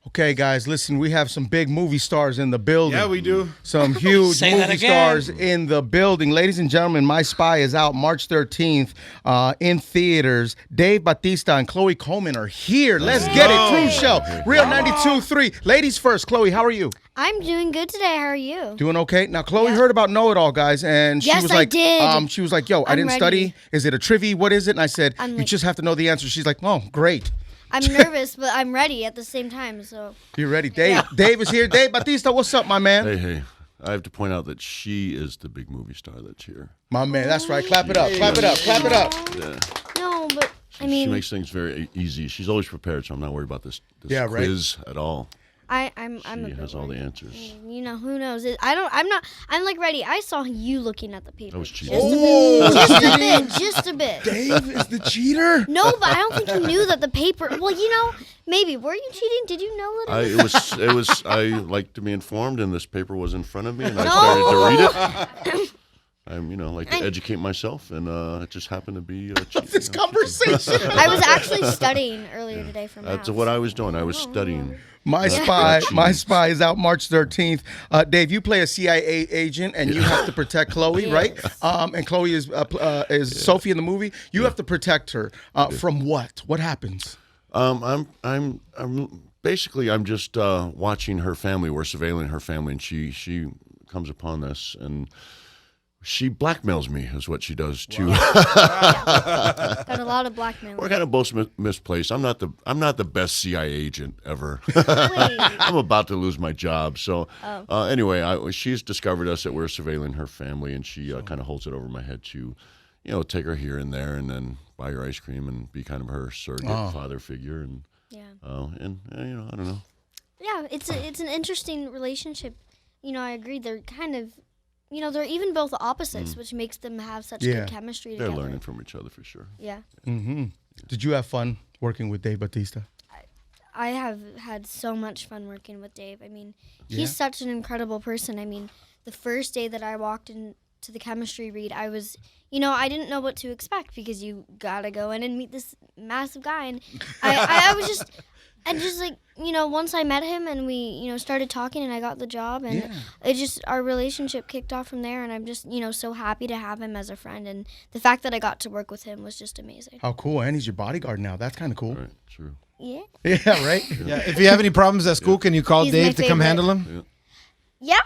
Okay, guys, listen, we have some big movie stars in the building. Yeah, we do. Some huge movie stars in the building. Ladies and gentlemen, My Spy is out March 13th in theaters. Dave Batista and Chloe Coleman are here. Let's get it. True show. Real 92.3. Ladies first. Chloe, how are you? I'm doing good today. How are you? Doing okay. Now, Chloe heard about Know It All, guys, and she was like, she was like, yo, I didn't study. Is it a trivia? What is it? And I said, you just have to know the answer. She's like, oh, great. I'm nervous, but I'm ready at the same time. So you're ready, Dave. Yeah. Dave is here. Dave Batista, what's up, my man? Hey. I have to point out that she is the big movie star that's here. My man, that's right. Clap it up. Clap it up. Clap it up. Yeah. No, but I mean, she makes things very easy. She's always prepared, so I'm not worried about this quiz at all. I'm she has all the answers. You know, who knows? I'm like ready. I saw you looking at the paper. That was cheating. Just a bit. Dave is the cheater? No, but I don't think you knew that the paper. Well, you know, maybe. Were you cheating? Did you know that? It was. I like to be informed, and this paper was in front of me, and I started to read it. I'm, like to educate myself, and it just happened to be this conversation. I was actually studying earlier today for math. That's what I was doing. I was studying. My Spy is out March 13th. Dave, you play a CIA agent, and you have to protect Chloe, right? And Chloe is Sophie in the movie. You have to protect her from what? What happens? I'm basically I'm just watching her family. We're surveilling her family, and she comes upon this and. She blackmails me, is what she does too. Got a lot of blackmail. We're kind of both misplaced. I'm not the best CIA agent ever. I'm about to lose my job. So anyway, she's discovered us that we're surveilling her family, and she kind of holds it over my head to, take her here and there, and then buy her ice cream and be kind of her surrogate father figure, and I don't know. Yeah, it's an interesting relationship. I agree. They're kind of. They're even both opposites, which makes them have such good chemistry together. They're learning from each other for sure. Yeah. Mm-hmm. Did you have fun working with Dave Batista? I have had so much fun working with Dave. I mean, he's such an incredible person. I mean, the first day that I walked into the chemistry read, I was, I didn't know what to expect because you gotta go in and meet this massive guy. And I was just... And just like, once I met him and we, started talking and I got the job and our relationship kicked off from there, and I'm just, so happy to have him as a friend, and the fact that I got to work with him was just amazing. How cool. And he's your bodyguard now. That's kind of cool. Right, true. Yeah. Yeah, right? Yeah. If you have any problems at school, can you call Dave to come handle them? Yeah,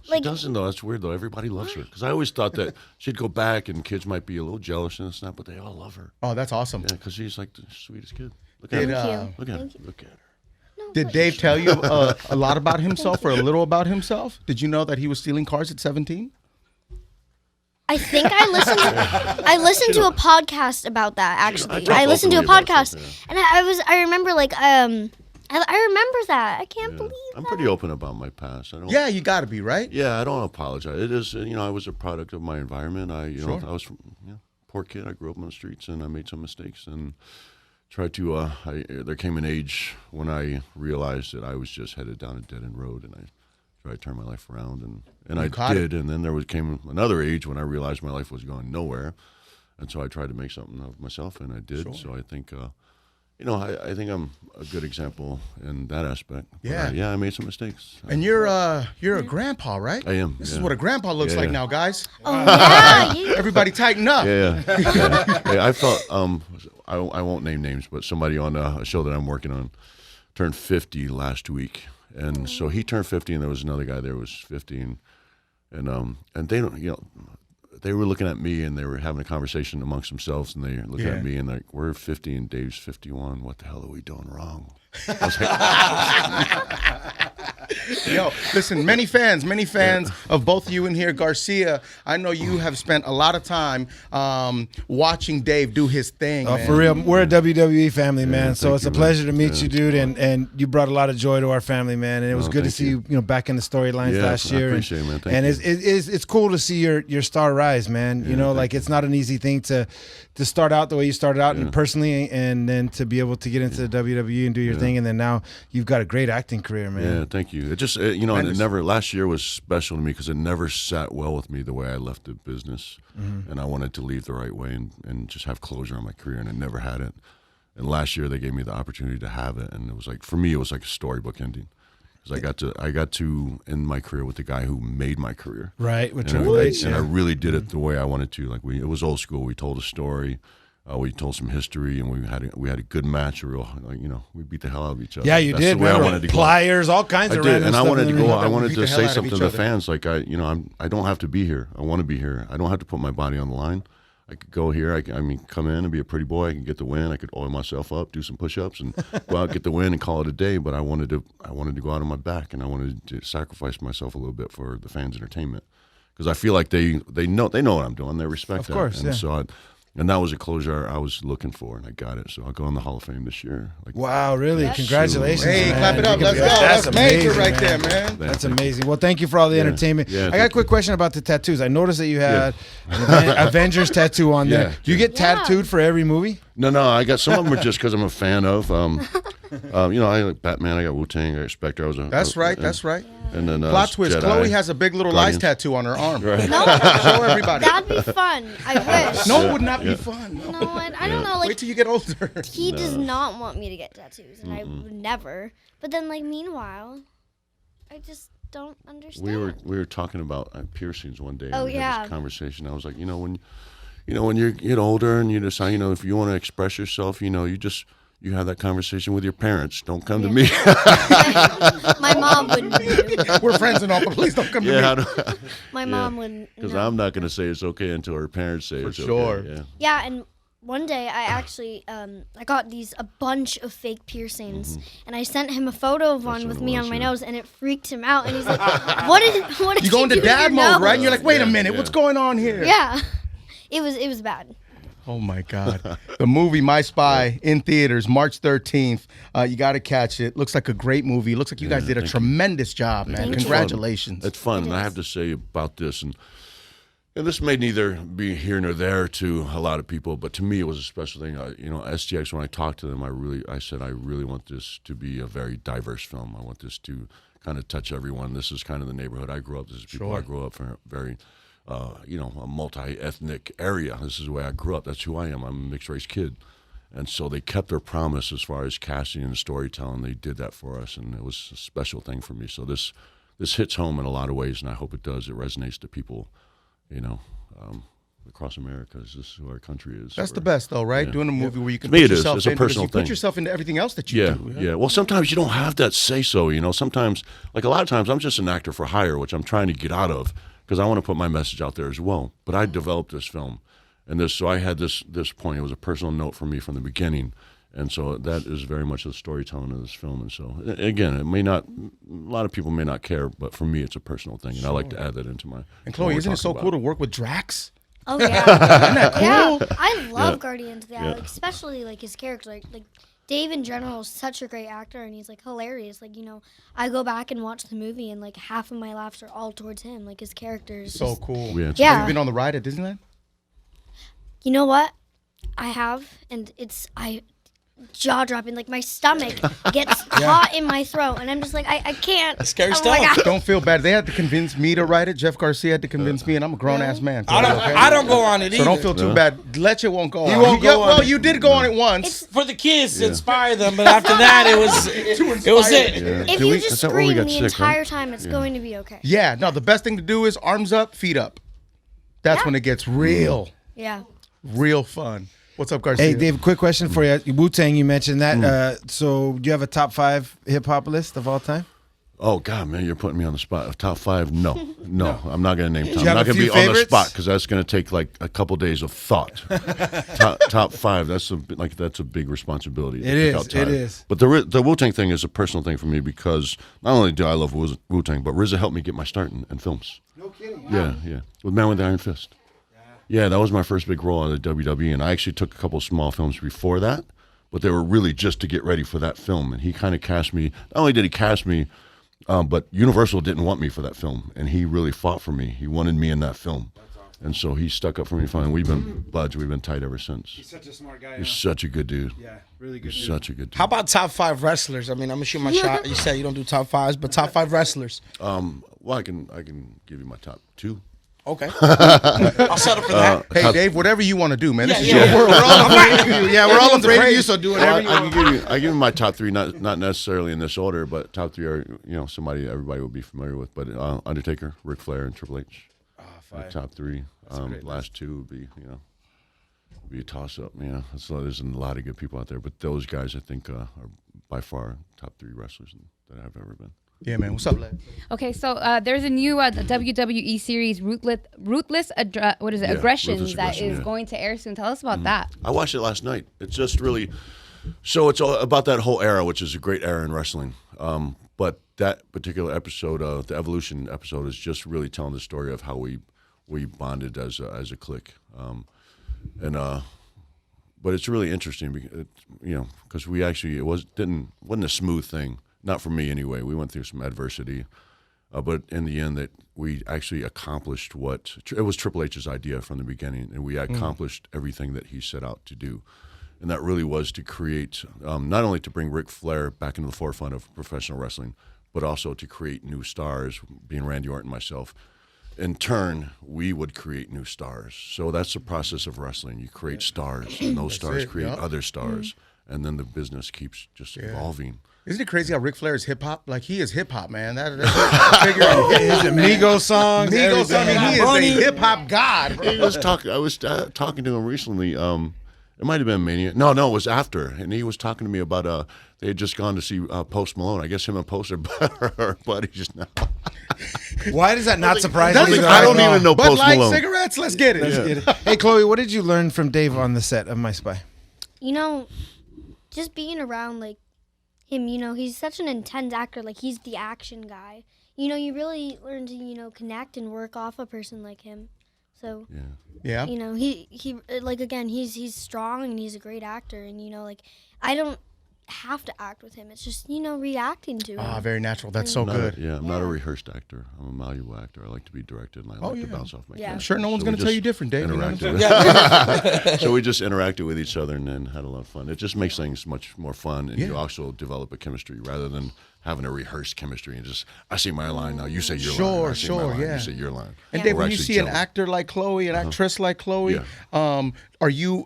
She doesn't, though. That's weird, though. Everybody loves her. Because I always thought that she'd go back and kids might be a little jealous and stuff, but they all love her. Oh, that's awesome. Yeah, because she's like the sweetest kid. Look at her. Look at her. No, Did Dave tell you a lot about himself or a little about himself? Did you know that he was stealing cars at 17? I think I listened to a podcast about that, actually. I listened to a podcast, and I remember, I remember that. I can't believe that. I'm pretty open about my past. Yeah, you got to be, right? Yeah, I don't apologize. It is, I was a product of my environment. I was from, poor kid. I grew up on the streets, and I made some mistakes, and tried to, there came an age when I realized that I was just headed down a dead-end road, and I tried to turn my life around, and I did. And then came another age when I realized my life was going nowhere, and so I tried to make something of myself, and I did. Sure. So I think, I think I'm a good example in that aspect. Yeah. But, I made some mistakes. And you're a grandpa, right? I am. This is what a grandpa looks like now, guys. Oh, yeah. Everybody tighten up. Yeah. I felt, I won't name names, but somebody on a show that I'm working on turned 50 last week. And so he turned 50, and there was another guy there who was 50. And they don't, they were looking at me, and they were having a conversation amongst themselves, and they were looking at me, and like, we're 50 and Dave's 51. What the hell are we doing wrong? I was like, Yo, listen, many fans of both you in here. Garcia, I know you have spent a lot of time watching Dave do his thing. Oh, for real. We're a WWE family, man. So it's a pleasure to meet you, dude. And you brought a lot of joy to our family, man. And it was good to see you, back in the storylines last year. I appreciate it, man. Thank you. And it's cool to see your star rise, man. It's not an easy thing to start out the way you started out and personally, and then to be able to get into the WWE and do your thing, and then now you've got a great acting career, man. Yeah, thank you. It just, and it never, last year was special to me because it never sat well with me the way I left the business, and I wanted to leave the right way and just have closure on my career, and I never had it. And last year they gave me the opportunity to have it, and it was like, for me, it was like a storybook ending. Because I got to end my career with the guy who made my career. Right, with And Triple H. and I really did it the way I wanted to. Like it was old school. We told a story. We told some history, and we had a good match. We beat the hell out of each other. Yeah, you That's did. the way I Remember, wanted to go. pliers, all kinds I of did, random and I stuff wanted to in the go. ring. I wanted beat to the hell say out of something each to the other. fans. Like I don't have to be here. I want to be here. I don't have to put my body on the line. I could go here. I mean, come in and be a pretty boy. I can get the win. I could oil myself up, do some push-ups, and go out, get the win, and call it a day. But I wanted to go out on my back, and I wanted to sacrifice myself a little bit for the fans' entertainment, because I feel like they know what I'm doing. They respect Of that. course, and yeah. so and that was a closure I was looking for, and I got it. So I'll go in the Hall of Fame this year. Wow, really? Congratulations. Hey, man. clap it up. Let's go. That's That's major amazing, right there, man. man. That's amazing. Well, thank you for all the entertainment. Yeah, I got a thank quick question about the tattoos. I noticed that you had an Avengers tattoo on there. Yeah. Do you get tattooed for every movie? No, I got some of them are just because I'm a fan of. I like Batman. I got Wu-Tang. I got Spectre. That's right. That's right. And then Plot twist. Jedi. Chloe has a big little lies Guardians. tattoo on her arm. Right. No, Show everybody. that'd be fun. I wish. No, it would not be fun. No. No, I don't know. Wait Like till you get older. he does not want me to get tattoos, and I would never. But then, like meanwhile, I just don't understand. We were talking about piercings one day. Oh, and we had yeah. this conversation. I was like, when you get older and you decide, if you want to express yourself, you have that conversation with your parents. Don't come to me. My mom wouldn't. We're friends and all, but please don't come to me. My mom wouldn't. Because No. I'm not going to say it's okay until her parents say For it's sure. okay. Yeah. Yeah, and one day I actually I got a bunch of fake piercings, and I sent him a photo of one what with it me was, on my yeah. nose, and it freaked him out. And he's like, "What did You go into do to dad your mode, nose?" right? And you're like, wait a Yeah, minute, yeah. what's going on here? Yeah, it was bad. Oh my God. The movie My Spy in theaters March 13th. You got to catch it. Looks like a great movie. Looks like you guys did a tremendous job, man. Thank you. Congratulations. It's fun. It And I is. have to say about this, and this may neither be here nor there to a lot of people, but to me it was a special thing. STX, when I talked to them, I said I really want this to be a very diverse film. I want this to kind of touch everyone. This is kind of the neighborhood I grew up. This is people I grew up from, very a multi-ethnic area. This is the way I grew up. That's who I am. I'm a mixed race kid. And so they kept their promise as far as casting and storytelling. They did that for us, and it was a special thing for me. So this hits home in a lot of ways, and I hope it does. It resonates to people, across America. This is who our country is. That's the best, though, right? Yeah. Doing a movie where you can To me, put it is. yourself It's a in, because personal you put thing. yourself into everything else that you do. Yeah. Well, sometimes you don't have that say-so, Sometimes, like a lot of times, I'm just an actor for hire, which I'm trying to get out of because I want to put my message out there as well. But I developed this film, and so I had this point. It was a personal note for me from the beginning. And so that is very much the storytelling of this film. And so, again, a lot of people may not care, but for me, it's a personal thing. And I like to add that into my. And Chloe, isn't it so cool to work with Drax? Oh yeah, yeah. I love Guardians of the Galaxy, especially like his character. Like Dave in general is such a great actor, and he's like hilarious. Like I go back and watch the movie, and like half of my laughs are all towards him. Like his character is So just- cool. Yeah. Have you been on the ride at Disneyland? You know what? I have, and it's jaw dropping. Like my stomach gets caught in my throat, and I'm just like I can't. That's scary Oh stuff. my God. Don't feel bad. They had to convince me to write it. Jeff Garcia had to convince me, and I'm a grown-ass man. I don't go on it either. So don't feel too bad. Leche won't go on. He won't go on Well, it. you did go on it once. For the kids to inspire them, but after that it was it. Yeah. If Do you we- just is that where we scream got the sick, right? entire time, it's going to be okay. Yeah, no, the best thing to do is arms up, feet up. That's when it gets real fun. What's up, Garcia? Hey, Dave, quick question for you. Wu-Tang, you mentioned that. So do you have a top 5 hip-hop list of all time? Oh God, man, you're putting me on the spot. Top 5? No, I'm not going to name. you I'm have not a going to few be on the favorites? spot because that's going to take like a couple days of thought. top 5. That's a big responsibility. to It pick is, out top. it is. But the Wu-Tang thing is a personal thing for me because not only do I love Wu-Tang, but RZA helped me get my start in films. No kidding. Yeah. With Man with the Iron Fist. Yeah, that was my first big role at the WWE, and I actually took a couple of small films before that, but they were really just to get ready for that film. And he kind of cast me. Not only did he cast me, but Universal didn't want me for that film, and he really fought for me. He wanted me in that film, and so he stuck up for me. Fine, we've been buds. We've been tight ever since. He's such a smart guy. He's such a good dude. Yeah, really good. He's such a good dude. How about top 5 wrestlers? I mean, I'm gonna shoot my shot. You said you don't do top 5s, but top 5 wrestlers. Well, I can give you my top 2. Okay. I'll settle for that. Hey, Dave, whatever you want to do, man. This is yeah. your world. We're all afraid of you. Yeah, we're all afraid of you, so do whatever Well, you I want. can give you my top three, not necessarily in this order, but top three are somebody everybody would be familiar with. But Undertaker, Ric Flair, and Triple H. My top three. Last two would be a toss up. Yeah, there's a lot of good people out there, but those guys I think are by far top three wrestlers that I've ever been. Yeah, man. What's up, lad? Okay, so there's a new WWE series, Ruthless Aggressions, that is going to air soon. Tell us about that. I watched it last night. It's just really, so it's all about that whole era, which is a great era in wrestling. But that particular episode, the Evolution episode, is just really telling the story of how we bonded as a clique. But it's really interesting, because we actually wasn't a smooth thing. Not for me anyway. We went through some adversity, but in the end, that we actually accomplished it was Triple H's idea from the beginning, and we accomplished everything that he set out to do, and that really was to create not only to bring Ric Flair back into the forefront of professional wrestling, but also to create new stars. Being Randy Orton, myself, in turn, we would create new stars. So that's the process of wrestling. You create stars, and those stars create other stars, and then the business keeps just evolving. Isn't it crazy how Ric Flair is hip hop? Like, he is hip hop, man. That's his Migos songs. Migos. I mean, he is a hip hop god, bro. He was talking. I was talking to him recently. It might have been Mania. No, it was after, and he was talking to me about they had just gone to see Post Malone. I guess him and Post are buddies now. Why does that not surprise me? I don't even know Bud Post Light Malone. cigarettes. Let's get it. Hey, Chloe, what did you learn from Dave on the set of My Spy? Just being around like him, he's such an intense actor. Like, he's the action guy. You really learn to, connect and work off a person like him. So, Yeah. he like, again, he's strong and he's a great actor. And, I don't have to act with him. It's just, reacting to him. Ah, very natural. That's so good. I'm not a rehearsed actor. I'm a malleable actor. I like to be directed, and I like to bounce off my Yeah. I'm sure no one's going to tell you different, Dave. So we just interacted with each other and then had a lot of fun. It just makes things much more fun, and you also develop a chemistry rather than having a rehearsed chemistry and just, I say my line, now you say your line. I say my line, you say your line. And Dave, We're when you actually see an gelling. actor like Chloe, an actress like Chloe, are you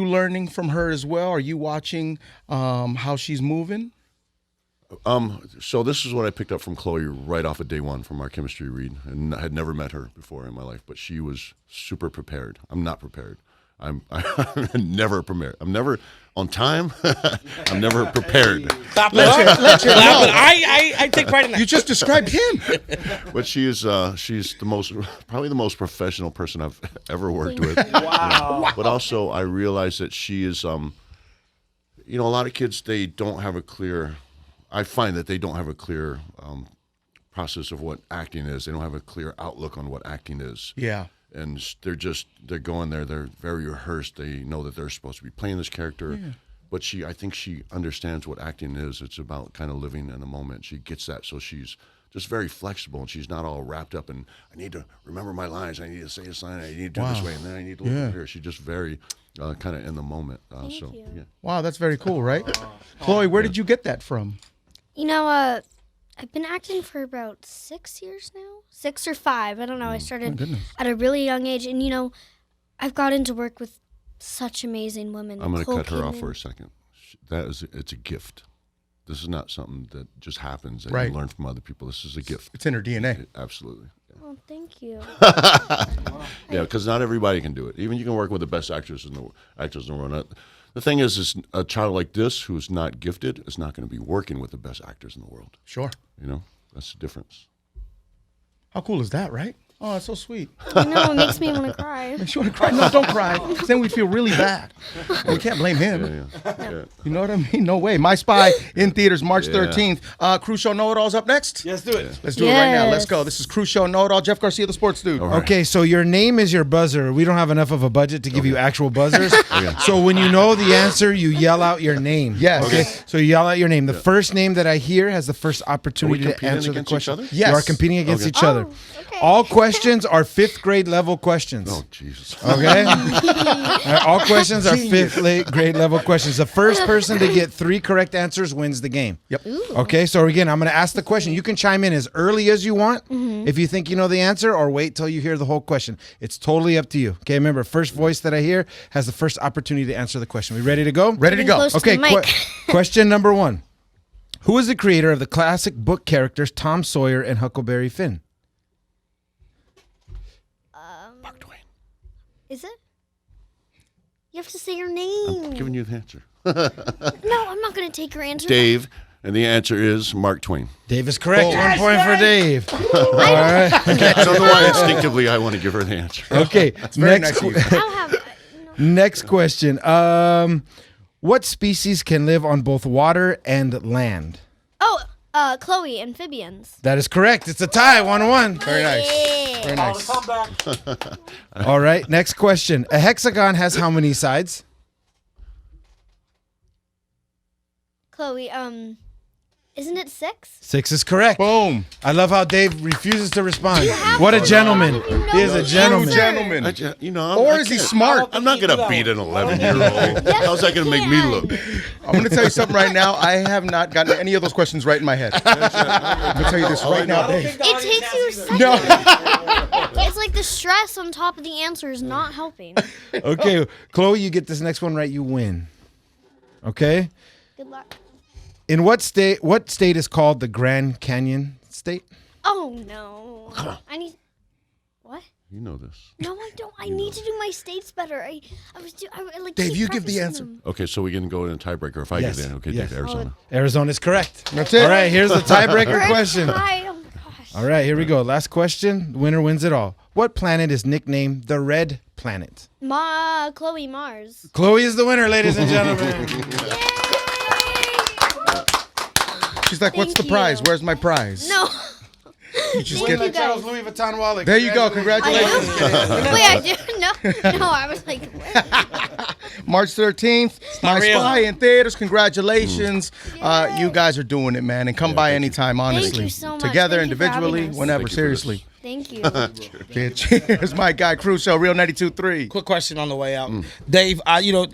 learning from her as well? Are you watching how she's moving? So this is what I picked up from Chloe right off of day one from our chemistry read, and I had never met her before in my life, but she was super prepared. I'm not prepared. I'm never prepared. I'm never on time. I'm never prepared. Stop it. I take pride in that. You just described him. But she's probably the most professional person I've ever worked with. Wow. But also I realize that she is, a lot of kids, they don't have a clear, I find that they don't have a clear process of what acting is. They don't have a clear outlook on what acting is. Yeah. And they're going there. They're very rehearsed. They know that they're supposed to be playing this character, but I think she understands what acting is. It's about kind of living in the moment. She gets that, so she's just very flexible, and she's not all wrapped up in, I need to remember my lines. I need to say this line. I need to do this way, and then I need to look over here. She's just very kind of in the moment. Thank you. Yeah. Wow, that's very cool, right? Chloe, where did you get that from? I've been acting for about 6 years now. 6 or 5. I don't know. I started goodness. at a really young age. And, I've gotten to work with such amazing women. I'm going to cut her off Coleman. for a second. It's a gift. This is not something that just happens that Right. you learn from other people. This is a gift. It's in her DNA. Absolutely. Oh, thank you. Yeah, because not everybody can do it. Even you can work with the best actors in the world. The thing is a child like this who's not gifted is not going to be working with the best actors in the world. Sure. That's the difference. How cool is that, right? Oh, it's so sweet. It makes me want to cry. Makes you want to cry? No, don't cry. 'Cause then we'd feel really bad. We can't blame him. Yeah. You know what I mean? No way. My Spy in theaters March 13th. Cruise Show Know-It-All's up next? Yes, do it. Let's do it right now. Let's Yes. go. This is Cruise Show Know-It-All. Jeff Garcia, the sports dude. right. Okay, so your name is your buzzer. We don't have enough of a budget to give you actual buzzers. So when you know the answer, you yell out your name. Yes. Okay. So you yell out your name. The first name that I hear has the first Are we opportunity to competing answer the against each question. other? Yes. You are competing against Okay. each other. Oh, okay. All questions questions are 5th grade level questions. Oh, Jesus. Okay? All questions are 5th grade level questions. The first person to get 3 correct answers wins the game. Yep. Okay, so again, I'm going to ask the question. You can chime in as early as you want if you think you know the answer, or wait till you hear the whole question. It's totally up to you. Okay, remember, first voice that I hear has the first opportunity to answer the question. We ready to go? Ready to go. Close to Okay, the mic. question number 1. Who is the creator of the classic book characters Tom Sawyer and Huckleberry Finn? Mark Twain. Is it? You have to say your name. I'm giving you the answer. No, I'm not going to take your answer. Dave, and the answer is Mark Twain. Dave is correct. Oh. 1 point for Dave. All right. I don't know why instinctively I want to give her the answer. Okay. very Next, nice of you. I'll have. next question. What species can live on both water and land? Oh, Chloe, amphibians. That is correct. It's a tie. 1-1. Very nice. Yeah. Very nice. All right. Next question. A hexagon has how many sides? Chloe, isn't it 6? 6 is correct. Boom. I love how Dave refuses to respond. What a gentleman. He is a gentleman. Gentlemen. Or is he can't- smart? I'm not going to beat an 11-year-old. How's that going to make me look? I'm going to tell you something right now. I have not gotten any of those questions right in my head. I'm going to tell you this right now, Dave. It takes you a second. No. It's like the stress on top of the answer is not helping. Okay. Chloe, you get this next one right, you win. Okay? Good luck. In what state is called the Grand Canyon State? Oh, no. I need... What? You know this. No, I don't. I need to do my states better. I like. Dave, keep you give the practicing answer. them. Okay, so we can go in a tiebreaker if I Yes, get in. Okay, yes. take Arizona. Arizona is correct. That's it. All right, here's the tiebreaker We're question. tied. Oh, gosh. All right, here we go. Last question. The winner wins it all. What planet is nicknamed the Red Planet? Chloe Mars. Chloe is the winner, ladies and gentlemen. She's like, what's the Thank prize? you. Where's my prize? No. You just Thank get you, guys. Louis Vuitton wallet. There you go. I Congratulations. do? Wait, I do? No, I was like, what? March 13th, My real. Spy in theaters. Congratulations. You guys are doing it, man. And come by anytime, honestly. you so much. Together, Thank you for having individually, us. whenever. Thank you for Seriously. Thank you. Yeah, cheers. My guy, Crusoe, Real 92.3. Quick question on the way out, Dave.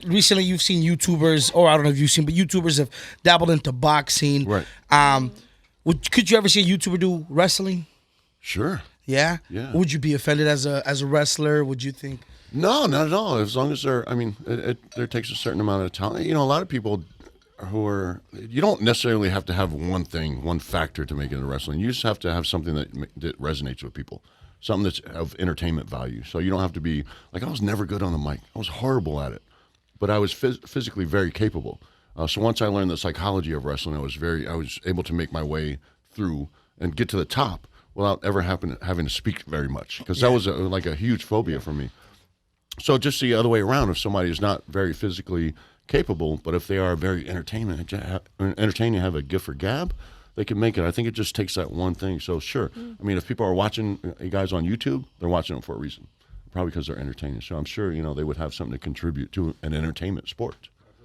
Recently you've seen YouTubers, or I don't know if you've seen, but YouTubers have dabbled into boxing. Right. Could you ever see a YouTuber do wrestling? Sure. Yeah. Yeah. Would you be offended as a wrestler? Would you think? No, not at all. As long as they're, I mean, there takes a certain amount of talent. You know, a lot of people who are, you don't necessarily have to have one thing, one factor to make it into wrestling. You just have to have something that resonates with people, something that's of entertainment value. So you don't have to be, like, I was never good on the mic. I was horrible at it, but I was physically very capable. So once I learned the psychology of wrestling, I was able to make my way through and get to the top without ever having to speak very much, because that was like a huge phobia for me. So just the other way around, if somebody is not very physically capable, but if they are very entertaining, have a gift for gab, they can make it. I think it just takes that one thing. So sure, I mean, if people are watching you guys on YouTube, they're watching them for a reason, probably because they're entertaining. So I'm sure they would have something to contribute to an entertainment sport.